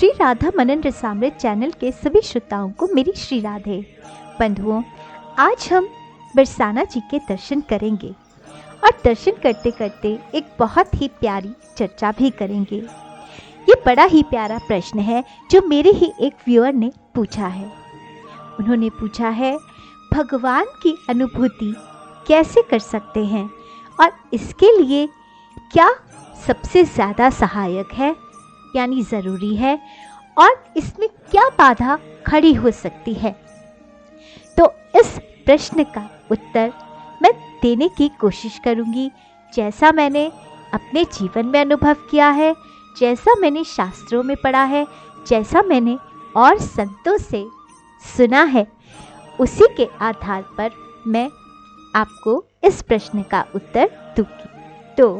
श्री राधा मनन Rasamrita channel के सभी श्रोताओं को मेरी श्री राधे। बंधुओं, आज हम बरसाना जी के दर्शन करेंगे और दर्शन करते करते एक बहुत ही प्यारी चर्चा भी करेंगे। ये बड़ा ही प्यारा प्रश्न है जो मेरे ही एक व्यूअर ने पूछा है। उन्होंने पूछा है, भगवान की अनुभूति कैसे कर सकते हैं और इसके लिए क्या सबसे ज़्यादा सहायक है, यानी ज़रूरी है, और इसमें क्या बाधा खड़ी हो सकती है। तो इस प्रश्न का उत्तर मैं देने की कोशिश करूंगी, जैसा मैंने अपने जीवन में अनुभव किया है, जैसा मैंने शास्त्रों में पढ़ा है, जैसा मैंने और संतों से सुना है, उसी के आधार पर मैं आपको इस प्रश्न का उत्तर दूंगी। तो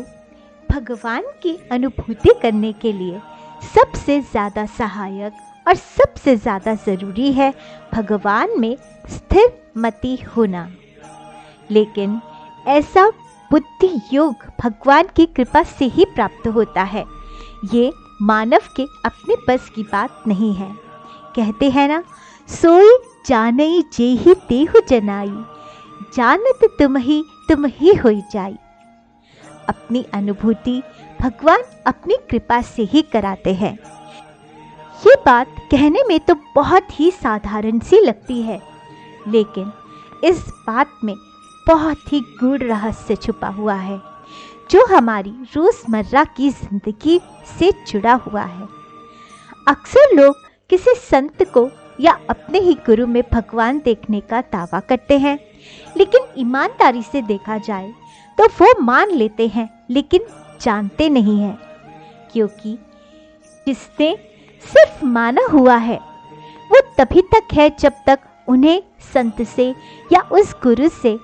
भगवान की अनुभूति करने के लिए सबसे ज़्यादा सहायक और सबसे ज़्यादा ज़रूरी है भगवान में स्थिर मति होना। लेकिन ऐसा बुद्धि योग भगवान की कृपा से ही प्राप्त होता है। ये मानव के अपने बस की बात नहीं है। कहते हैं ना, सोई जानई जेहि तेहु जनाई, जानत तुम ही होई जाई। अपनी अनुभूति भगवान अपनी कृपा से ही कराते हैं। ये बात कहने में तो बहुत ही साधारण सी लगती है, लेकिन इस बात में बहुत ही गूढ़ रहस्य छुपा हुआ है जो हमारी रोज़मर्रा की जिंदगी से जुड़ा हुआ है। अक्सर लोग किसी संत को या अपने ही गुरु में भगवान देखने का दावा करते हैं, लेकिन ईमानदारी से देखा जाए तो वो मान लेते हैं लेकिन जानते नहीं हैं, क्योंकि जिसने सिर्फ माना हुआ है वो तभी तक है जब तक उन्हें संत से या उस गुरु से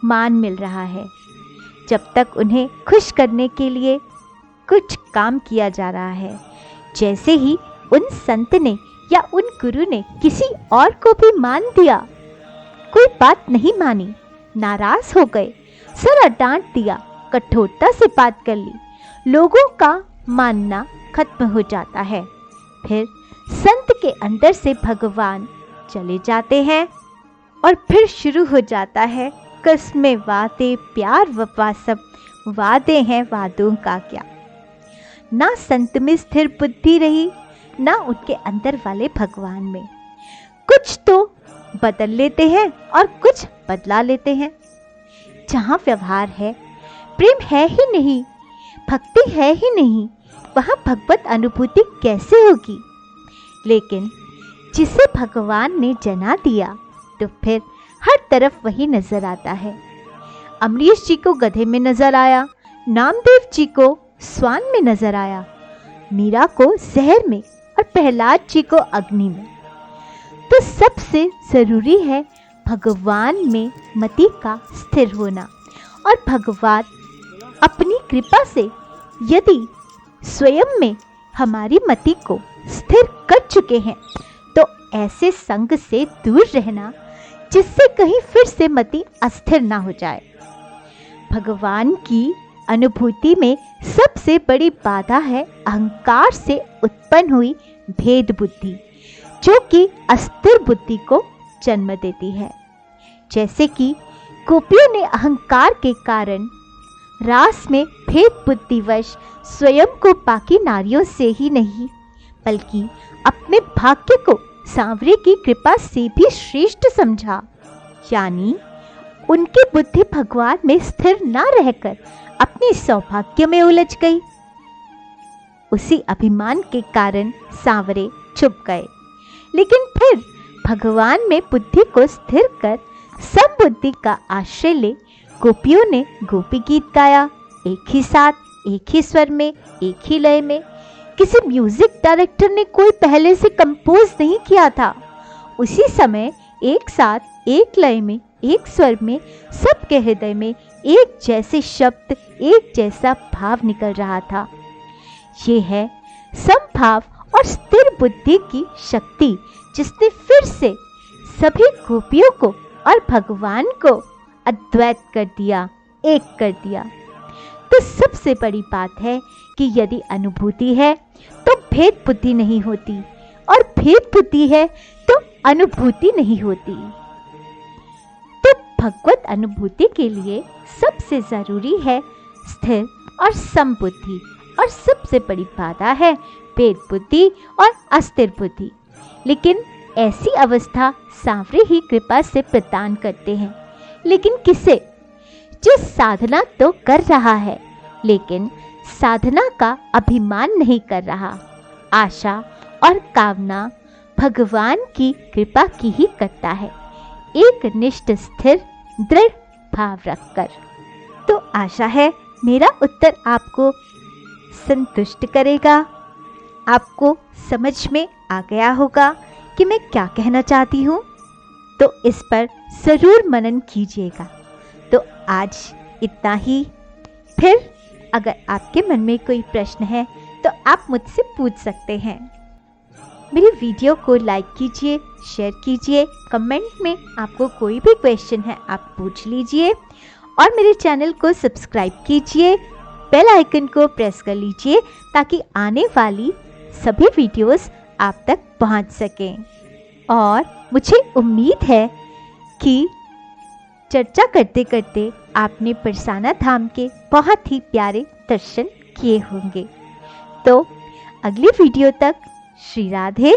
मान मिल रहा है, जब तक उन्हें खुश करने के लिए कुछ काम किया जा रहा है। जैसे ही उन संत ने या उन गुरु ने किसी और को भी मान दिया, कोई बात नहीं मानी, नाराज हो गए, सरा डांट दिया, कठोरता से बात कर ली, लोगों का मानना खत्म हो जाता है। फिर संत के अंदर से भगवान चले जाते हैं और फिर शुरू हो जाता है कस्में वादे, प्यार वफा सब वादे हैं, वादों का क्या। ना संत में स्थिर बुद्धि रही, ना उनके अंदर वाले भगवान में। कुछ तो बदल लेते हैं और कुछ बदला लेते हैं। जहाँ व्यवहार है, प्रेम है ही नहीं, भक्ति है ही नहीं, वहाँ भगवत अनुभूति कैसे होगी। लेकिन जिसे भगवान ने जना दिया तो फिर हर तरफ वही नजर आता है। अमरीश जी को गधे में नजर आया, नामदेव जी को स्वान में नजर आया, मीरा को जहर में और प्रहलाद जी को अग्नि में। तो सबसे जरूरी है भगवान में मति का स्थिर होना, और भगवान अपनी कृपा से यदि स्वयं में हमारी मति को स्थिर कर चुके हैं तो ऐसे संग से दूर रहना जिससे कहीं फिर से मति अस्थिर ना हो जाए। भगवान की अनुभूति में सबसे बड़ी बाधा है अहंकार से उत्पन्न हुई भेद बुद्धि, जो कि अस्थिर बुद्धि को जन्म देती है। जैसे कि गोपियों ने अहंकार के कारण रास में भेद बुद्धिवश स्वयं को बाकी नारियों से ही नहीं बल्कि अपने भाग्य को सांवरे की कृपा से भी श्रेष्ठ समझा, यानी उनकी बुद्धि भगवान में स्थिर ना रहकर अपने सौभाग्य में उलझ गई। उसी अभिमान के कारण सांवरे छुप गए। लेकिन फिर भगवान में बुद्धि को स्थिर कर सब बुद्धि का आश्रय ले गोपियों ने गोपी गीत गाया, एक ही साथ, एक ही स्वर में, एक ही लय में। किसी म्यूजिक डायरेक्टर ने कोई पहले से कंपोज नहीं किया था। उसी समय एक साथ, एक लय में, एक स्वर में, सबके हृदय में एक जैसे शब्द, एक जैसा भाव निकल रहा था। ये है समभाव और स्थिर बुद्धि की शक्ति, जिसने फिर से सभी गोपियों को और भगवान को अद्वैत कर दिया, एक कर दिया। तो सबसे बड़ी बात है कि यदि अनुभूति है तो भेद बुद्धि नहीं होती, और भेद बुद्धि है तो अनुभूति नहीं होती। तो भगवत अनुभूति के लिए सबसे जरूरी है स्थिर और समबुद्धि, और सबसे बड़ी बाधा है भेद बुद्धि और अस्थिर बुद्धि। लेकिन ऐसी अवस्था सांवरे ही कृपा से प्रदान करते हैं। लेकिन किसे? जो साधना तो कर रहा है लेकिन साधना का अभिमान नहीं कर रहा, आशा और कामना भगवान की कृपा की ही करता है, एक निष्ठ स्थिर दृढ़ भाव रखकर। तो आशा है मेरा उत्तर आपको संतुष्ट करेगा, आपको समझ में आ गया होगा कि मैं क्या कहना चाहती हूँ। तो इस पर ज़रूर मनन कीजिएगा। तो आज इतना ही। फिर अगर आपके मन में कोई प्रश्न है तो आप मुझसे पूछ सकते हैं। मेरी वीडियो को लाइक कीजिए, शेयर कीजिए, कमेंट में आपको कोई भी क्वेश्चन है आप पूछ लीजिए, और मेरे चैनल को सब्सक्राइब कीजिए, बेल आइकन को प्रेस कर लीजिए ताकि आने वाली सभी वीडियोस आप तक पहुंच सकें। और मुझे उम्मीद है कि चर्चा करते करते आपने बरसाना धाम के बहुत ही प्यारे दर्शन किए होंगे। तो अगली वीडियो तक श्री राधे।